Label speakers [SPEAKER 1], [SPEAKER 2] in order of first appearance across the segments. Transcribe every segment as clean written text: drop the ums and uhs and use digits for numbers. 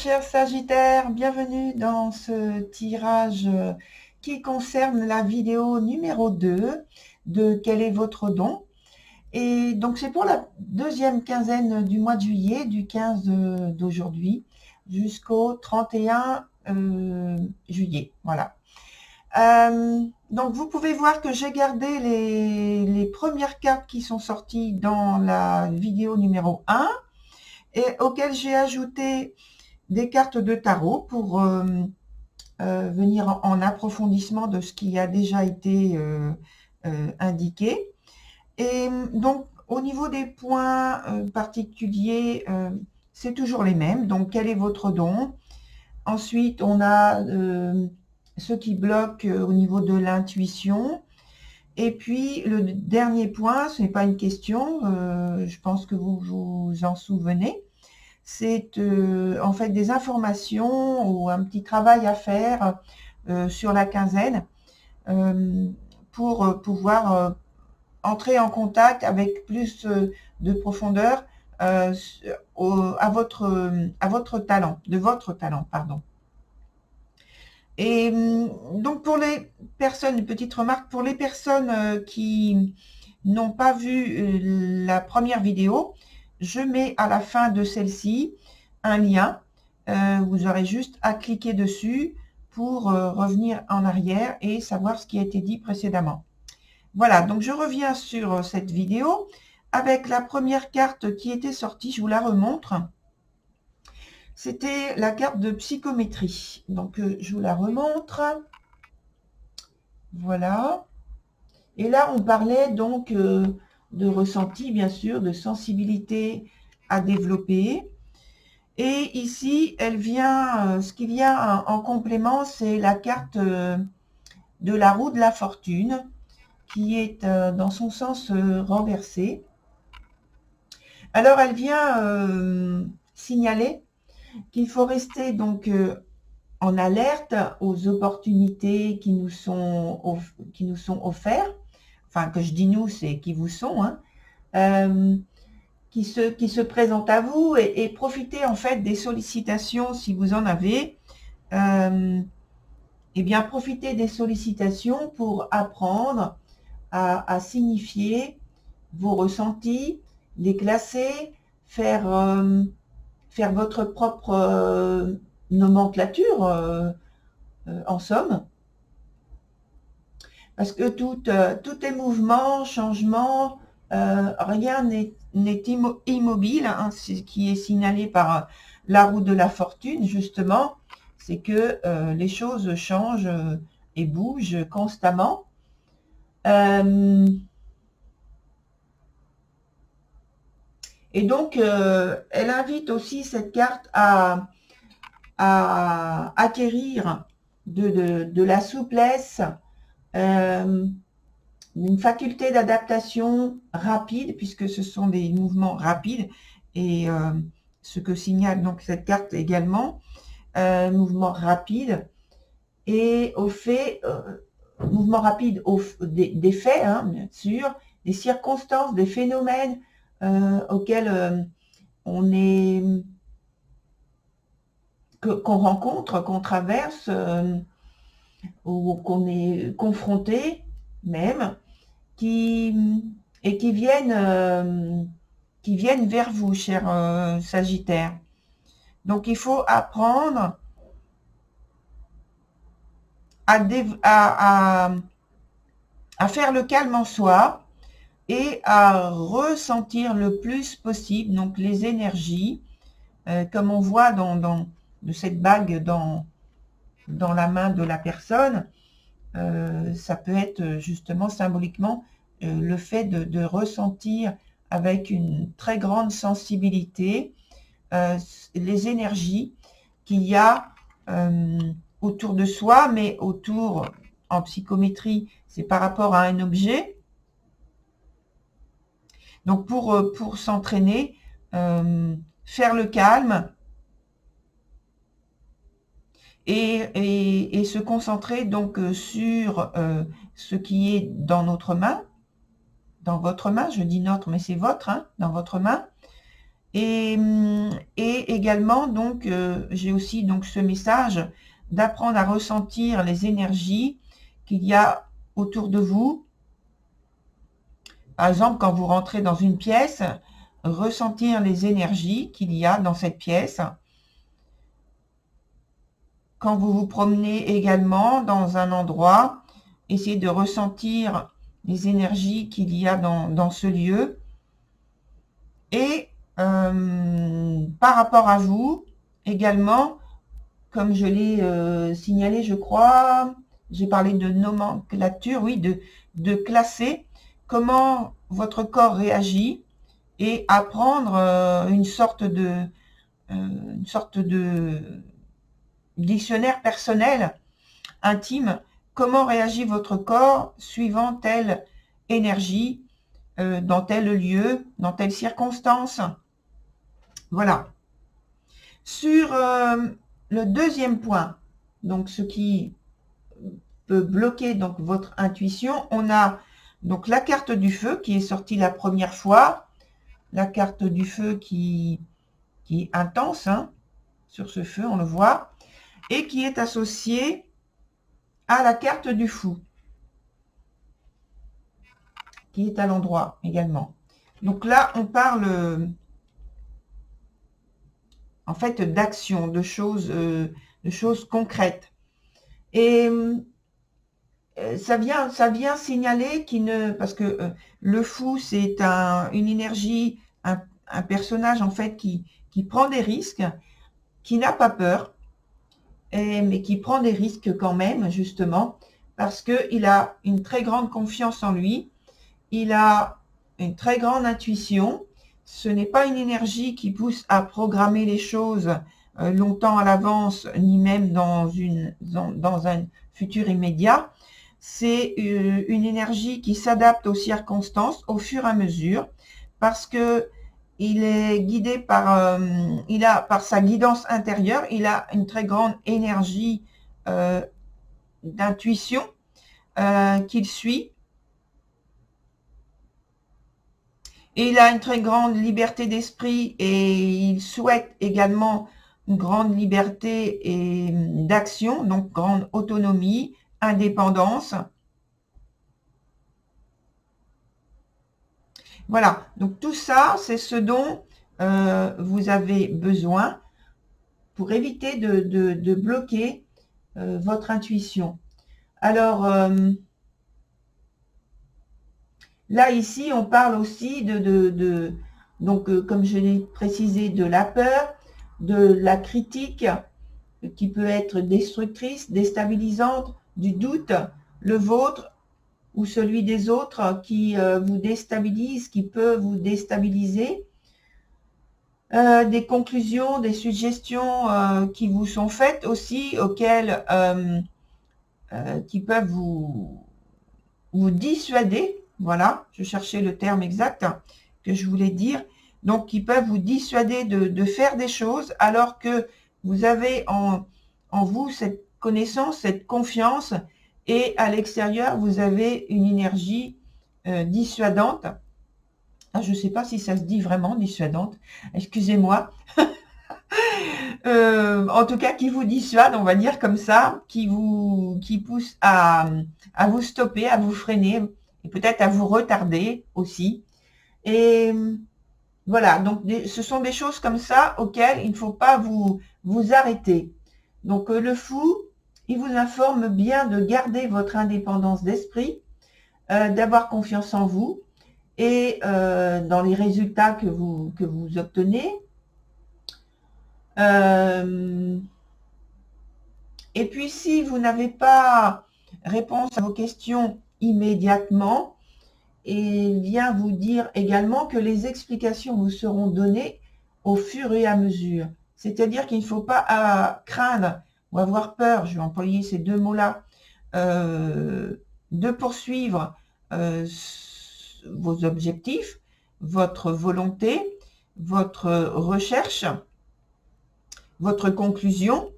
[SPEAKER 1] chers Sagittaires, bienvenue dans ce tirage qui concerne la vidéo numéro 2 de Quel est votre don? Et donc c'est pour la deuxième quinzaine du mois de juillet, du 15 d'aujourd'hui jusqu'au 31 juillet. Voilà. Donc vous pouvez voir que j'ai gardé les premières cartes qui sont sorties dans la vidéo numéro 1 et auxquelles j'ai ajouté des cartes de tarot pour venir en approfondissement de ce qui a déjà été indiqué. Et donc, au niveau des points particuliers, c'est toujours les mêmes. Donc, quel est votre don? Ensuite, on a ce qui bloque au niveau de l'intuition. Et puis, le dernier point, ce n'est pas une question, je pense que vous vous en souvenez, c'est en fait des informations ou un petit travail à faire sur la quinzaine pour pouvoir entrer en contact avec plus de profondeur à votre talent, de votre talent, pardon. Et donc pour les personnes, une petite remarque, pour les personnes qui n'ont pas vu la première vidéo, je mets à la fin de celle-ci un lien. Vous aurez juste à cliquer dessus pour revenir en arrière et savoir ce qui a été dit précédemment. Voilà, donc je reviens sur cette vidéo avec la première carte qui était sortie, je vous la remontre. C'était la carte de psychométrie. Donc je vous la remontre. Voilà. Et là, on parlait donc de ressenti, bien sûr, de sensibilité à développer. Et ici, elle vient, ce qui vient en complément, c'est la carte de la roue de la fortune, qui est dans son sens renversé. Alors, elle vient signaler qu'il faut rester donc en alerte aux opportunités qui nous sont offertes. Enfin, que je dis nous, c'est qui vous sont, hein, qui se présentent à vous et profitez en fait des sollicitations si vous en avez. Eh bien, profitez des sollicitations pour apprendre à signifier vos ressentis, les classer, faire votre propre nomenclature, en somme. Parce que tout est mouvement, changement, rien n'est immobile, hein, ce qui est signalé par la roue de la fortune, justement, c'est que les choses changent et bougent constamment. Et donc, elle invite aussi cette carte à acquérir de la souplesse, une faculté d'adaptation rapide, puisque ce sont des mouvements rapides, et ce que signale donc cette carte également, mouvement rapide, et au fait, mouvement rapide des faits, hein, bien sûr, des circonstances, des phénomènes auxquels on est qu'on rencontre, qu'on traverse, ou qu'on est confronté même, qui viennent vers vous, cher Sagittaire. Donc il faut apprendre à faire le calme en soi et à ressentir le plus possible donc les énergies, comme on voit de cette bague dans la main de la personne. Ça peut être justement symboliquement le fait de ressentir avec une très grande sensibilité les énergies qu'il y a autour de soi, mais autour, en psychométrie, c'est par rapport à un objet. Donc pour s'entraîner, faire le calme et se concentrer donc sur ce qui est dans notre main, dans votre main, je dis notre, mais c'est votre, hein, dans votre main, Et également, donc, j'ai aussi donc ce message d'apprendre à ressentir les énergies qu'il y a autour de vous. Par exemple, quand vous rentrez dans une pièce, ressentir les énergies qu'il y a dans cette pièce. Quand vous vous promenez également dans un endroit, essayez de ressentir les énergies qu'il y a dans ce lieu. Et par rapport à vous, également, comme je l'ai signalé, je crois, j'ai parlé de nomenclature, oui, de classer comment votre corps réagit et apprendre une sorte de dictionnaire personnel, intime, comment réagit votre corps suivant telle énergie, dans tel lieu, dans telle circonstance. Voilà. Sur le deuxième point, donc ce qui peut bloquer donc votre intuition, on a donc la carte du feu qui est sortie la première fois, la carte du feu qui est intense, hein, sur ce feu, on le voit, et qui est associée à la carte du fou, qui est à l'endroit également. Donc là, on parle en fait d'action, de choses concrètes. Et ça vient signaler qu'il ne... Parce que le fou, c'est une énergie, un personnage en fait qui prend des risques, qui n'a pas peur, mais qui prend des risques quand même, justement, parce qu'il a une très grande confiance en lui, il a une très grande intuition. Ce n'est pas une énergie qui pousse à programmer les choses longtemps à l'avance, ni même dans un futur immédiat. C'est une énergie qui s'adapte aux circonstances au fur et à mesure, parce que il est guidé par, par sa guidance intérieure, il a une très grande énergie d'intuition qu'il suit. Et il a une très grande liberté d'esprit et il souhaite également une grande liberté d'action, donc grande autonomie, indépendance. Voilà, donc tout ça, c'est ce dont vous avez besoin pour éviter de bloquer votre intuition. Alors, là, ici, on parle aussi donc, comme je l'ai précisé, de la peur, de la critique qui peut être destructrice, déstabilisante, du doute, le vôtre ou celui des autres qui vous déstabilise, qui peut vous déstabiliser, des conclusions, des suggestions qui vous sont faites aussi, auxquelles qui peuvent vous dissuader. Voilà, je cherchais le terme exact que je voulais dire. Donc, qui peuvent vous dissuader de faire des choses alors que vous avez en vous cette connaissance, cette confiance, et à l'extérieur, vous avez une énergie dissuadante. Ah, je ne sais pas si ça se dit vraiment dissuadante, excusez-moi. En tout cas, qui vous dissuade, on va dire comme ça, qui pousse à vous stopper, à vous freiner, et peut-être à vous retarder aussi. Et voilà, donc ce sont des choses comme ça auxquelles il ne faut pas vous arrêter. Donc le fou, il vous informe bien de garder votre indépendance d'esprit, d'avoir confiance en vous et dans les résultats que vous obtenez. Et puis, si vous n'avez pas réponse à vos questions immédiatement, il vient vous dire également que les explications vous seront données au fur et à mesure. C'est-à-dire qu'il ne faut pas craindre ou avoir peur, je vais employer ces deux mots-là, de poursuivre vos objectifs, votre volonté, votre recherche, votre conclusion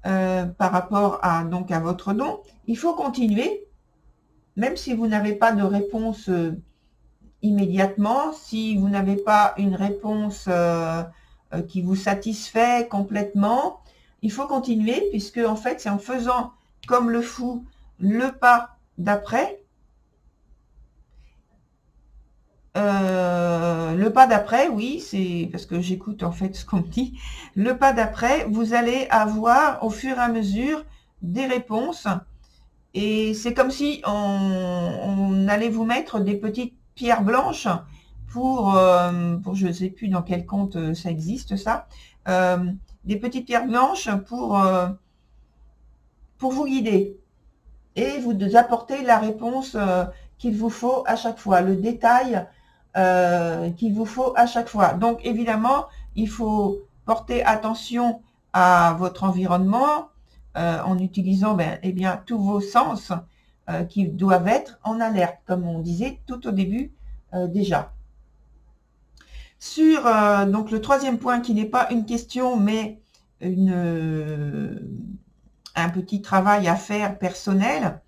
[SPEAKER 1] par rapport à votre don. Il faut continuer, même si vous n'avez pas de réponse immédiatement. Si vous n'avez pas une réponse qui vous satisfait complètement, il faut continuer, puisque en fait, c'est en faisant comme le fou le pas d'après. Le pas d'après, oui, c'est parce que j'écoute en fait ce qu'on me dit. Le pas d'après, vous allez avoir au fur et à mesure des réponses. Et c'est comme si on allait vous mettre des petites pierres blanches pour je ne sais plus dans quel compte ça existe ça, des petites pierres blanches pour vous guider et vous apporter la réponse qu'il vous faut à chaque fois, le détail qu'il vous faut à chaque fois. Donc évidemment, il faut porter attention à votre environnement en utilisant eh bien, tous vos sens qui doivent être en alerte, comme on disait tout au début déjà. Sur donc le troisième point qui n'est pas une question mais un petit travail à faire personnel,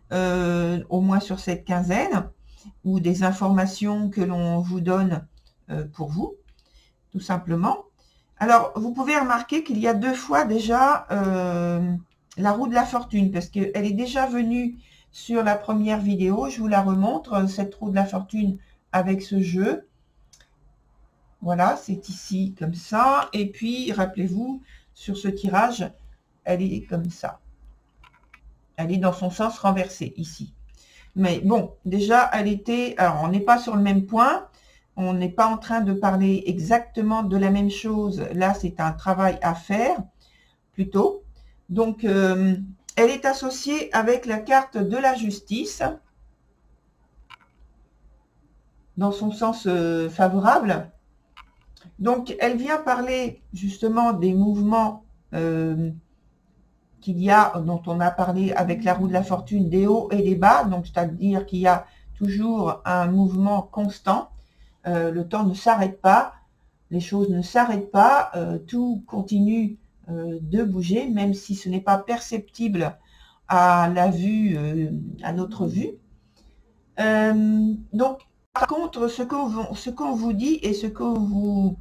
[SPEAKER 1] au moins sur cette quinzaine, ou des informations que l'on vous donne pour vous, tout simplement. Alors, vous pouvez remarquer qu'il y a 2 fois déjà la roue de la fortune, parce qu'elle est déjà venue sur la première vidéo. Je vous la remontre, cette roue de la fortune avec ce jeu. Voilà, c'est ici comme ça. Et puis, rappelez-vous, sur ce tirage, elle est comme ça. Elle est dans son sens renversé, ici. Mais bon, déjà, elle était... Alors, on n'est pas sur le même point. On n'est pas en train de parler exactement de la même chose. Là, c'est un travail à faire, plutôt. Donc, elle est associée avec la carte de la justice, dans son sens favorable. Donc, elle vient parler justement des mouvements qu'il y a, dont on a parlé avec la roue de la fortune, des hauts et des bas. Donc, c'est-à-dire qu'il y a toujours un mouvement constant. Le temps ne s'arrête pas, les choses ne s'arrêtent pas, tout continue de bouger, même si ce n'est pas perceptible à la vue, à notre vue. Donc, par contre, ce qu'on vous dit et ce qu'on vous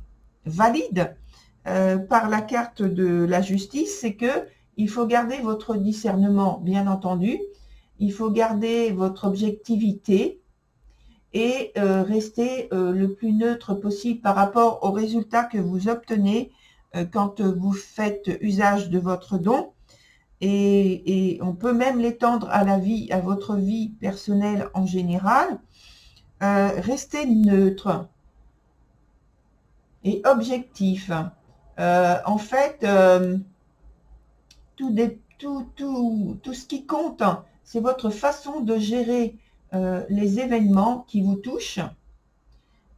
[SPEAKER 1] valide par la carte de la justice, c'est que il faut garder votre discernement, bien entendu. Il faut garder votre objectivité et rester le plus neutre possible par rapport aux résultats que vous obtenez quand vous faites usage de votre don. Et on peut même l'étendre à à votre vie personnelle en général. Restez neutre et objectif. En fait, tout ce qui compte, c'est votre façon de gérer les événements qui vous touchent,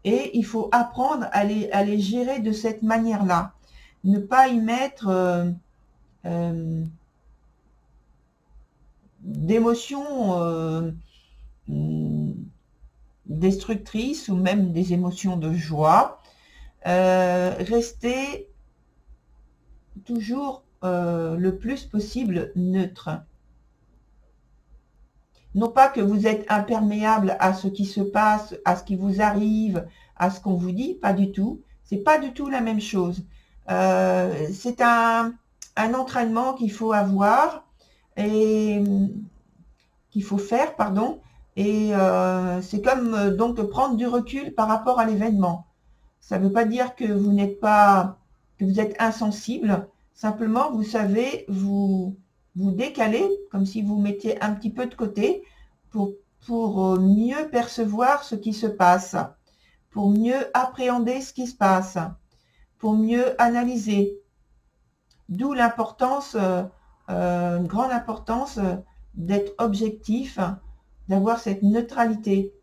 [SPEAKER 1] et il faut apprendre à les gérer de cette manière-là. Ne pas y mettre d'émotions destructrices ou même des émotions de joie. Rester toujours le plus possible neutre. Non pas que vous êtes imperméable à ce qui se passe, à ce qui vous arrive, à ce qu'on vous dit, pas du tout. C'est pas du tout la même chose. C'est un entraînement qu'il faut avoir et qu'il faut faire, pardon. Et c'est comme donc prendre du recul par rapport à l'événement. Ça ne veut pas dire que vous n'êtes pas, que vous êtes insensible. Simplement, vous savez vous décaler, comme si vous mettiez un petit peu de côté pour mieux percevoir ce qui se passe, pour mieux appréhender ce qui se passe, pour mieux analyser. D'où l'importance, une grande importance d'être objectif, d'avoir cette neutralité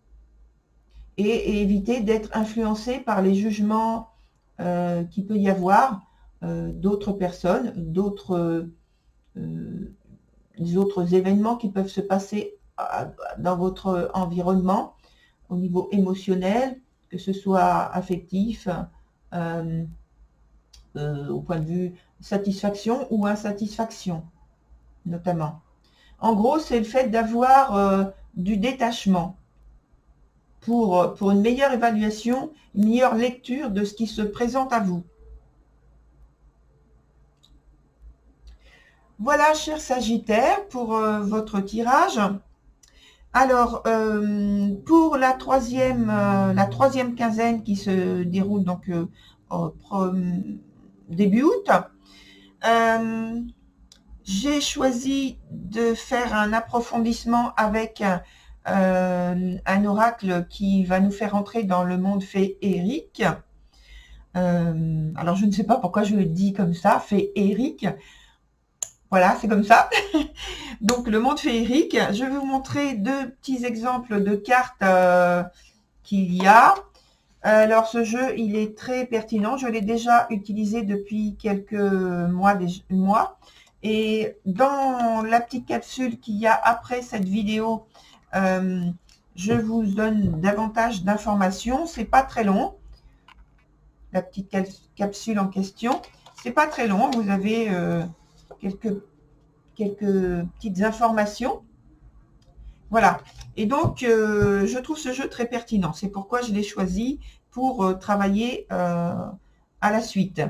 [SPEAKER 1] et éviter d'être influencé par les jugements qu'il peut y avoir d'autres personnes, des autres événements qui peuvent se passer dans votre environnement au niveau émotionnel, que ce soit affectif, au point de vue satisfaction ou insatisfaction, notamment. En gros, c'est le fait d'avoir du détachement. pour une meilleure évaluation, une meilleure lecture de ce qui se présente à vous. Voilà, cher Sagittaire, pour votre tirage. Alors, pour la troisième quinzaine qui se déroule donc début août, j'ai choisi de faire un approfondissement avec un oracle qui va nous faire entrer dans le monde féerique. Alors, je ne sais pas pourquoi je le dis comme ça, féerique. Voilà, c'est comme ça. Donc, le monde féerique, je vais vous montrer deux petits exemples de cartes qu'il y a. Alors, ce jeu, il est très pertinent. Je l'ai déjà utilisé depuis quelques mois. Et dans la petite capsule qu'il y a après cette vidéo, je vous donne davantage d'informations. C'est pas très long. La petite capsule en question, c'est pas très long. Vous avez quelques petites informations. Voilà. Et donc, je trouve ce jeu très pertinent. C'est pourquoi je l'ai choisi pour travailler à la suite.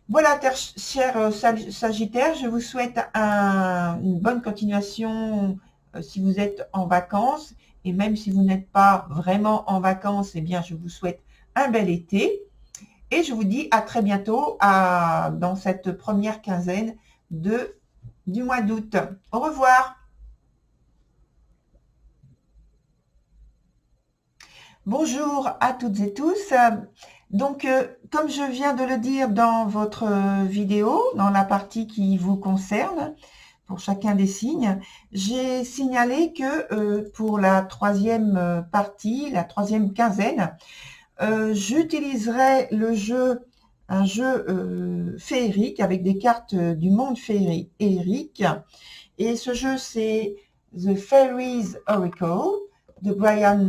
[SPEAKER 1] Voilà, cher Sagittaire, je vous souhaite une bonne continuation si vous êtes en vacances. Et même si vous n'êtes pas vraiment en vacances, eh bien, je vous souhaite un bel été. Et je vous dis à très bientôt dans cette première quinzaine du mois d'août. Au revoir. Bonjour à toutes et tous. Donc, comme je viens de le dire dans votre vidéo, dans la partie qui vous concerne, pour chacun des signes, j'ai signalé que pour la troisième partie, la troisième quinzaine, j'utiliserai un jeu féerique avec des cartes du monde féerique. Et ce jeu, c'est The Fairies Oracle de Brian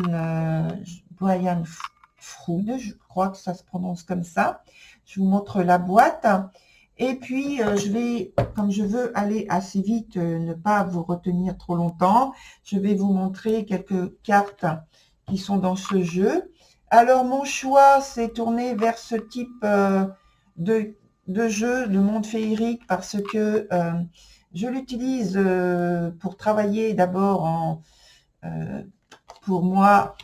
[SPEAKER 1] Froud, je crois que ça se prononce comme ça. Je vous montre la boîte. Et puis, comme je veux aller assez vite, ne pas vous retenir trop longtemps, je vais vous montrer quelques cartes qui sont dans ce jeu. Alors, mon choix s'est tourné vers ce type de jeu, le monde féerique, parce que je l'utilise pour travailler d'abord pour moi,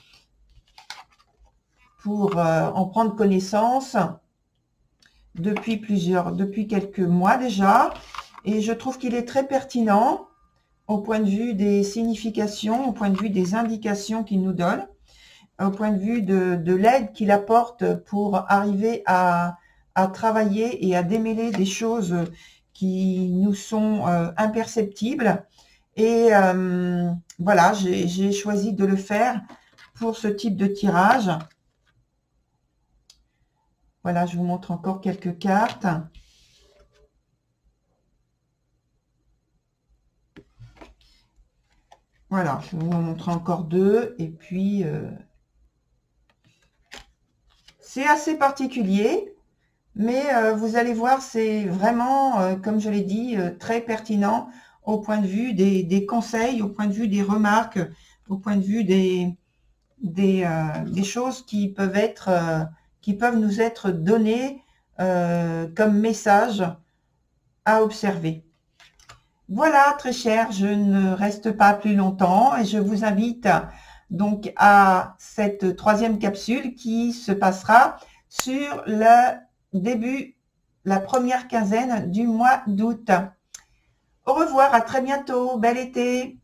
[SPEAKER 1] pour en prendre connaissance depuis quelques mois déjà. Et je trouve qu'il est très pertinent au point de vue des significations, au point de vue des indications qu'il nous donne, au point de vue de l'aide qu'il apporte pour arriver à travailler et à démêler des choses qui nous sont imperceptibles. Et voilà, j'ai choisi de le faire pour ce type de tirage. Voilà, je vous montre encore quelques cartes. Voilà, je vous en montre encore deux. Et puis, c'est assez particulier. Mais vous allez voir, c'est vraiment, comme je l'ai dit, très pertinent au point de vue des conseils, au point de vue des remarques, au point de vue des choses qui peuvent nous être données comme message à observer. Voilà, très cher, je ne reste pas plus longtemps et je vous invite donc à cette troisième capsule qui se passera sur la première quinzaine du mois d'août. Au revoir, à très bientôt, bel été.